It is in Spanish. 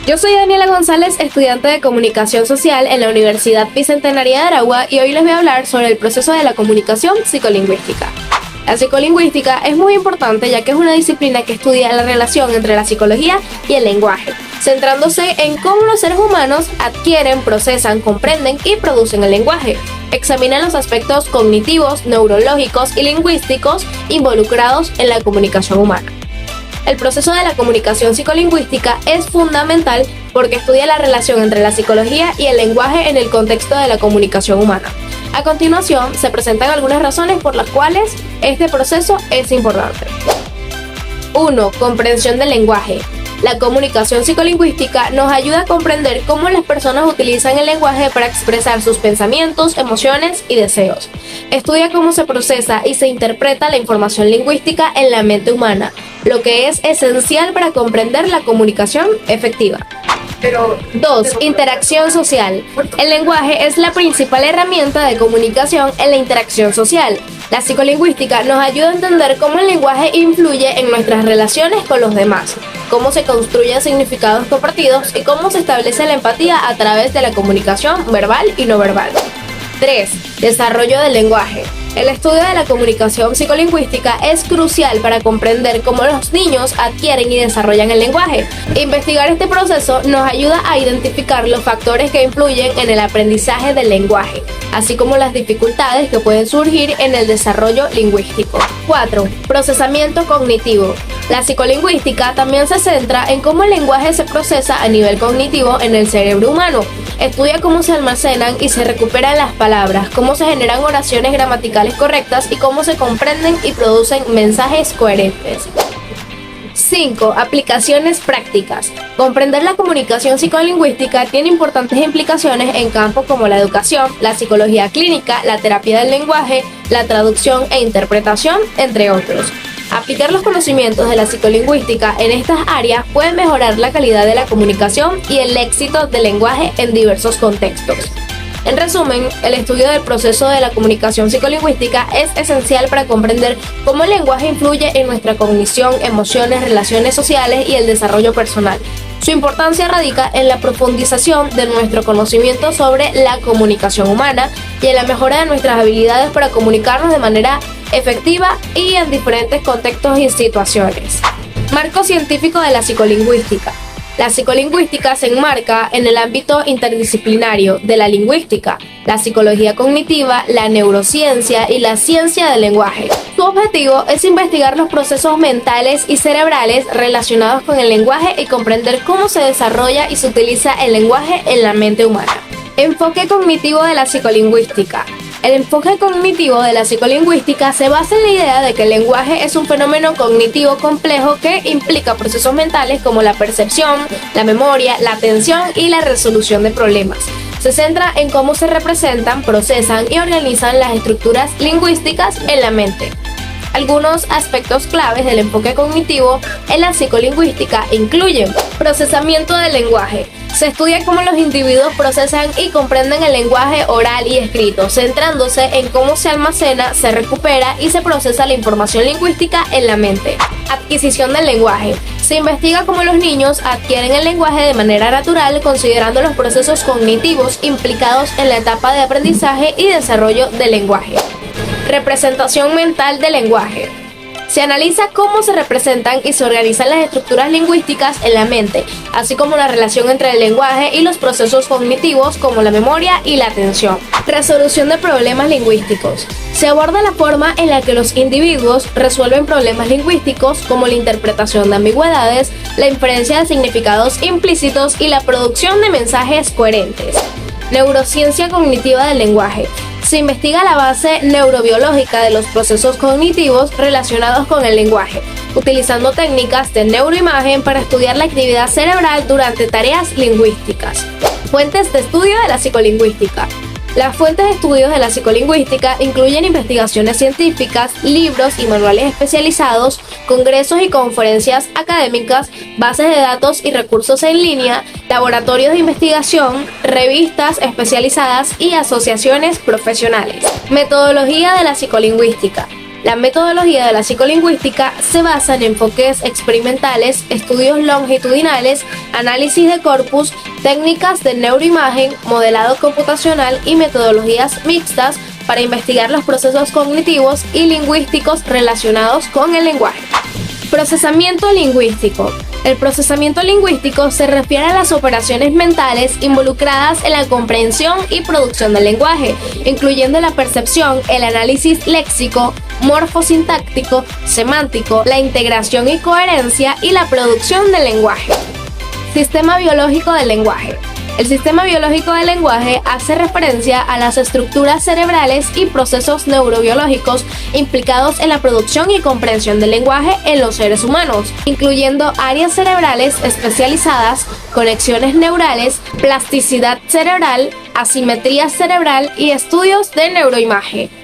Yo soy Daniela González, estudiante de Comunicación Social en la Universidad Bicentenaria de Aragua y hoy les voy a hablar sobre el proceso de la comunicación psicolingüística. La psicolingüística es muy importante ya que es una disciplina que estudia la relación entre la psicología y el lenguaje, centrándose en cómo los seres humanos adquieren, procesan, comprenden y producen el lenguaje. Examina los aspectos cognitivos, neurológicos y lingüísticos involucrados en la comunicación humana. El proceso de la comunicación psicolingüística es fundamental porque estudia la relación entre la psicología y el lenguaje en el contexto de la comunicación humana. A continuación, se presentan algunas razones por las cuales este proceso es importante. 1. Comprensión del lenguaje. La comunicación psicolingüística nos ayuda a comprender cómo las personas utilizan el lenguaje para expresar sus pensamientos, emociones y deseos. Estudia cómo se procesa y se interpreta la información lingüística en la mente humana, lo que es esencial para comprender la comunicación efectiva. 2. Interacción social. El lenguaje es la principal herramienta de comunicación en la interacción social. La psicolingüística nos ayuda a entender cómo el lenguaje influye en nuestras relaciones con los demás, cómo se construyen significados compartidos y cómo se establece la empatía a través de la comunicación verbal y no verbal. 3. Desarrollo del lenguaje. El estudio de la comunicación psicolingüística es crucial para comprender cómo los niños adquieren y desarrollan el lenguaje. Investigar este proceso nos ayuda a identificar los factores que influyen en el aprendizaje del lenguaje, así como las dificultades que pueden surgir en el desarrollo lingüístico. 4. Procesamiento cognitivo. La psicolingüística también se centra en cómo el lenguaje se procesa a nivel cognitivo en el cerebro humano. Estudia cómo se almacenan y se recuperan las palabras, cómo se generan oraciones gramaticales correctas y cómo se comprenden y producen mensajes coherentes. 5. Aplicaciones prácticas. Comprender la comunicación psicolingüística tiene importantes implicaciones en campos como la educación, la psicología clínica, la terapia del lenguaje, la traducción e interpretación, entre otros. Aplicar los conocimientos de la psicolingüística en estas áreas puede mejorar la calidad de la comunicación y el éxito del lenguaje en diversos contextos. En resumen, el estudio del proceso de la comunicación psicolingüística es esencial para comprender cómo el lenguaje influye en nuestra cognición, emociones, relaciones sociales y el desarrollo personal. Su importancia radica en la profundización de nuestro conocimiento sobre la comunicación humana y en la mejora de nuestras habilidades para comunicarnos de manera efectiva y en diferentes contextos y situaciones. Marco científico de la psicolingüística. La psicolingüística se enmarca en el ámbito interdisciplinario de la lingüística, la psicología cognitiva, la neurociencia y la ciencia del lenguaje. Su objetivo es investigar los procesos mentales y cerebrales relacionados con el lenguaje y comprender cómo se desarrolla y se utiliza el lenguaje en la mente humana. Enfoque cognitivo de la psicolingüística. El enfoque cognitivo de la psicolingüística se basa en la idea de que el lenguaje es un fenómeno cognitivo complejo que implica procesos mentales como la percepción, la memoria, la atención y la resolución de problemas. Se centra en cómo se representan, procesan y organizan las estructuras lingüísticas en la mente. Algunos aspectos claves del enfoque cognitivo en la psicolingüística incluyen procesamiento del lenguaje. Se estudia cómo los individuos procesan y comprenden el lenguaje oral y escrito, centrándose en cómo se almacena, se recupera y se procesa la información lingüística en la mente. Adquisición del lenguaje. Se investiga cómo los niños adquieren el lenguaje de manera natural, considerando los procesos cognitivos implicados en la etapa de aprendizaje y desarrollo del lenguaje. Representación mental del lenguaje. Se analiza cómo se representan y se organizan las estructuras lingüísticas en la mente, así como la relación entre el lenguaje y los procesos cognitivos como la memoria y la atención. Resolución de problemas lingüísticos. Se aborda la forma en la que los individuos resuelven problemas lingüísticos como la interpretación de ambigüedades, la inferencia de significados implícitos y la producción de mensajes coherentes. Neurociencia cognitiva del lenguaje. Se investiga la base neurobiológica de los procesos cognitivos relacionados con el lenguaje, utilizando técnicas de neuroimagen para estudiar la actividad cerebral durante tareas lingüísticas. Fuentes de estudio de la psicolingüística. Las fuentes de estudios de la psicolingüística incluyen investigaciones científicas, libros y manuales especializados, congresos y conferencias académicas, bases de datos y recursos en línea, laboratorios de investigación, revistas especializadas y asociaciones profesionales. Metodología de la psicolingüística. La metodología de la psicolingüística se basa en enfoques experimentales, estudios longitudinales, análisis de corpus, técnicas de neuroimagen, modelado computacional y metodologías mixtas para investigar los procesos cognitivos y lingüísticos relacionados con el lenguaje. Procesamiento lingüístico. El procesamiento lingüístico se refiere a las operaciones mentales involucradas en la comprensión y producción del lenguaje, incluyendo la percepción, el análisis léxico, morfosintáctico, semántico, la integración y coherencia y la producción del lenguaje. Sistema biológico del lenguaje. El sistema biológico del lenguaje hace referencia a las estructuras cerebrales y procesos neurobiológicos implicados en la producción y comprensión del lenguaje en los seres humanos, incluyendo áreas cerebrales especializadas, conexiones neurales, plasticidad cerebral, asimetría cerebral y estudios de neuroimagen.